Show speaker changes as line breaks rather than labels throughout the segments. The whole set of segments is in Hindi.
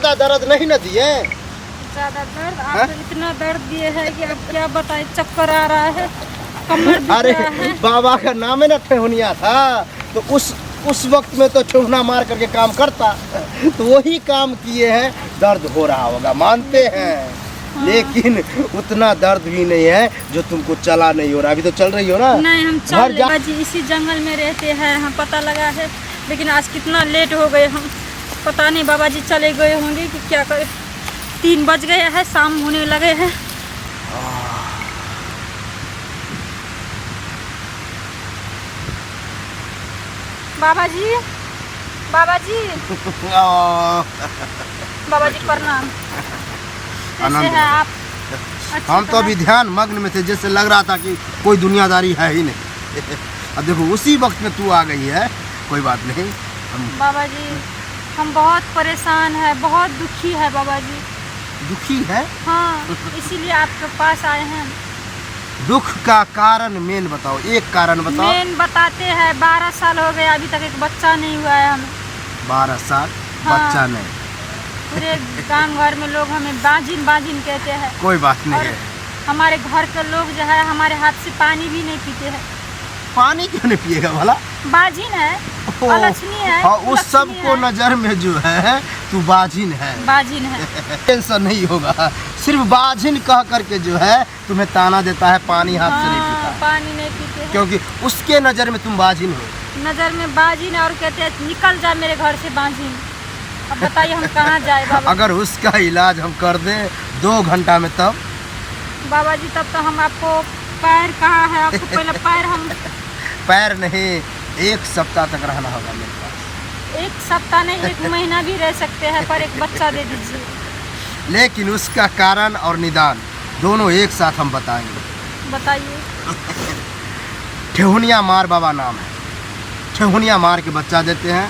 ज्यादा दर्द नहीं न दिए?
ज्यादा दर्द आप तो इतना दर्द दिए है कि अब क्या बताए, चक्कर आ रहा है, कमर दुख
अरे
रहा है।
बाबा का नाम है ना ठेहुनिया था, तो उस वक्त में तो ठेहुना मार करके काम करता, तो वही काम किए हैं, दर्द हो रहा होगा मानते हैं।
हाँ।
लेकिन उतना दर्द भी नहीं है जो तुमको चला नहीं हो रहा। अभी तो चल रही हो ना?
नहीं, हम
घर
चल जी, इसी जंगल में रहते हैं, हम पता लगा है, लेकिन आज कितना लेट हो गए हम, पता नहीं बाबा जी चले गए होंगे कि क्या करे। 3 बज गए हैं, शाम होने लगे हैं। बाबा जी, बाबा जी, बाबा जी प्रणाम। कैसे हैं आप?
हम तो अभी ध्यान मग्न में थे, जैसे लग रहा था कि कोई दुनियादारी है ही नहीं। अब देखो उसी वक्त में तू आ गई है, कोई बात नहीं।
बाबा जी हम बहुत परेशान है, बहुत दुखी है बाबा जी।
दुखी है?
हाँ, इसीलिए आपके पास आए हैं।
दुख का कारण मेन बताओ, एक कारण बताओ।
मेन बताते हैं, 12 साल हो गए, अभी तक एक बच्चा नहीं हुआ है हमें।
12 साल?
हाँ।
बच्चा नहीं?
पूरे गांव घर में लोग हमें बाजिन बाजिन कहते हैं।
कोई बात नहीं
और
है।
हमारे घर के लोग जो है हमारे हाथ से पानी भी नहीं पीते हैं।
पानी क्यों नहीं पिएगा भला?
बाजिन है, अलक्षणी है।
हाँ, उस सब
कुलक्षणी
को
है।
नजर में जो है तू बाजिन है।
बाजिन है।
टेंशन नहीं होगा, सिर्फ बाजिन कह करके जो है तुम्हें ताना देता है, पानी हाथ से नहीं
हाँ,
पीता,
पानी नहीं पीते हैं।
क्योंकि उसके नजर में तुम बाजिन हो।
नजर में बाजिन है और कहते हैं निकल जा मेरे घर से बाजिन। अब बताइए हम कहाँ जाए बाबा?
अगर उसका इलाज हम कर दें 2 घंटा में, तब
बाबा जी तब तो हम आपको पैर कहाँ है, आपको पहले पैर हम
पैर नहीं, 1 सप्ताह तक रहना होगा मेरे पास।
1 सप्ताह नहीं, 1 महीना भी रह सकते हैं, पर एक बच्चा दे दीजिए।
लेकिन उसका कारण और निदान दोनों एक साथ हम बताएंगे।
बताइए।
ठेहुनिया मार बाबा नाम है, ठेहुनिया मार के बच्चा देते हैं।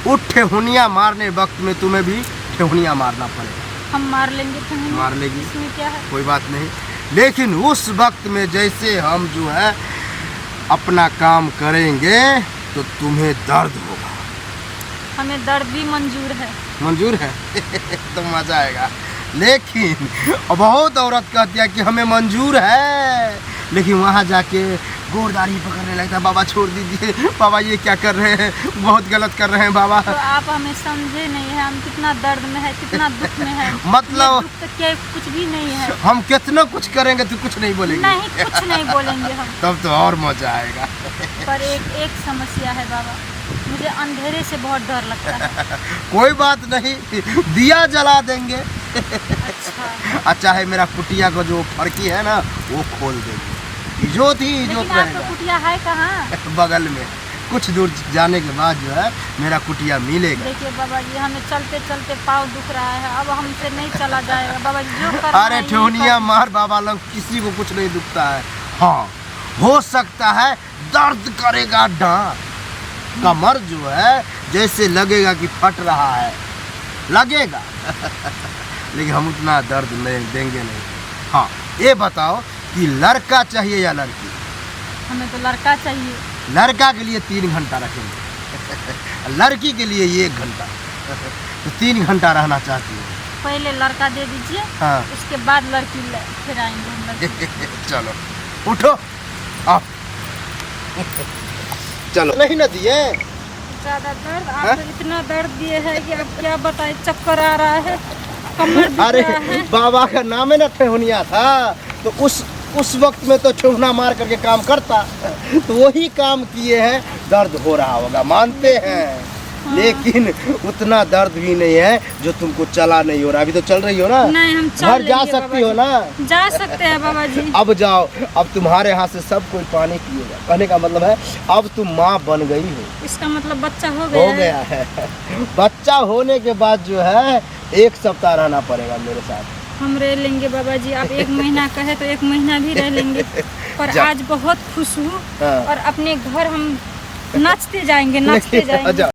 उस ठेहुनिया मारने वक्त में तुम्हें भी ठेहुनिया मारना पड़ेगा।
हम मार लेंगे तुम्हें।
मार लेगी?
इसमें क्या है?
कोई बात नहीं, लेकिन उस वक्त में जैसे हम जो है अपना काम करेंगे तो तुम्हें दर्द होगा।
हमें दर्द भी मंजूर है।
मंजूर है? तो मजा आएगा। लेकिन बहुत औरत कहती है कि हमें मंजूर है, लेकिन वहाँ जाके गोरदारी पकड़ने लगता है, बाबा छोड़ दीजिए, बाबा ये क्या कर रहे हैं, बहुत गलत कर रहे हैं बाबा।
तो आप हमें समझे नहीं है, हम कितना दर्द में है, कितना दुख में है।
मतलब
ये दुख तो क्या कुछ भी नहीं है।
हम कितना कुछ करेंगे तो कुछ नहीं बोलेंगे?
नहीं, कुछ नहीं बोलेंगे हम।
तब तो और मजा आएगा।
पर एक समस्या है बाबा, मुझे अंधेरे से बहुत डर लगता है।
कोई बात नहीं, दिया जला देंगे।
अच्छा।
अच्छा है, मेरा कुटिया का जो फड़की है ना वो खोल देंगे, इजोत ही इजोत
लेकिन आपका
रहेगा।
कुटिया है कहाँ?
बगल में, कुछ दूर जाने के बाद जो है मेरा कुटिया मिलेगा।
देखिए बाबा जी, हमें चलते चलते पाँव दुख रहा है, अब हमसे नहीं चला जाएगा बाबा जी, जो करना
अरे
है यही
ठेहुनिया
कर-
मार बाबा लोग, किसी को कुछ नहीं दुखता है। हाँ, हो सकता है दर्द करेगा डांट, कमर जो है जैसे लगेगा कि फट रहा है, लगेगा। लेकिन हम उतना दर्द नहीं देंगे नहीं। हाँ, ये बताओ कि लड़का चाहिए या लड़की?
हमें तो लड़का चाहिए।
लड़का के लिए 3 घंटा रखेंगे, लड़की के लिए 1 घंटा। तो 3 घंटा रहना चाहती है?
पहले लड़का दे दीजिए,
हाँ।
उसके बाद लड़की फिर आएंगे हम लड़की।
चलो उठो आप। चलो नहीं ना दिए?
ज्यादा दर्द
हाँ?
आप तो इतना दर्द दिए है कि अब क्या बताए, चक्कर आ रहा है, कमर दुख
अरे
रहा है।
बाबा का नाम है ना ठेहुनिया था, तो उस वक्त में तो ठेहुना मार करके काम करता, तो वही काम किए हैं, दर्द हो रहा होगा मानते हैं।
हाँ।
लेकिन उतना दर्द भी नहीं है जो तुमको चला नहीं हो रहा। अभी तो चल रही हो ना?
नहीं, हम चल
घर जा
लेंगे
सकती
बाबा
हो
जी।
ना?
जा सकते हैं बाबा जी।
अब जाओ, अब तुम्हारे हाथ से सब कोई पानी पिएगा। कहने का मतलब है अब तुम माँ बन गई हो।
इसका मतलब बच्चा हो गया
हो गया है। बच्चा होने के बाद जो है 1 सप्ताह रहना पड़ेगा मेरे साथ।
हम रह लेंगे बाबा जी, आप 1 महीना कहे तो 1 महीना भी रह लेंगे। पर आज बहुत खुश हूँ
हाँ।
और अपने घर हम नाचते जाएंगे, नाचते जाएंगे।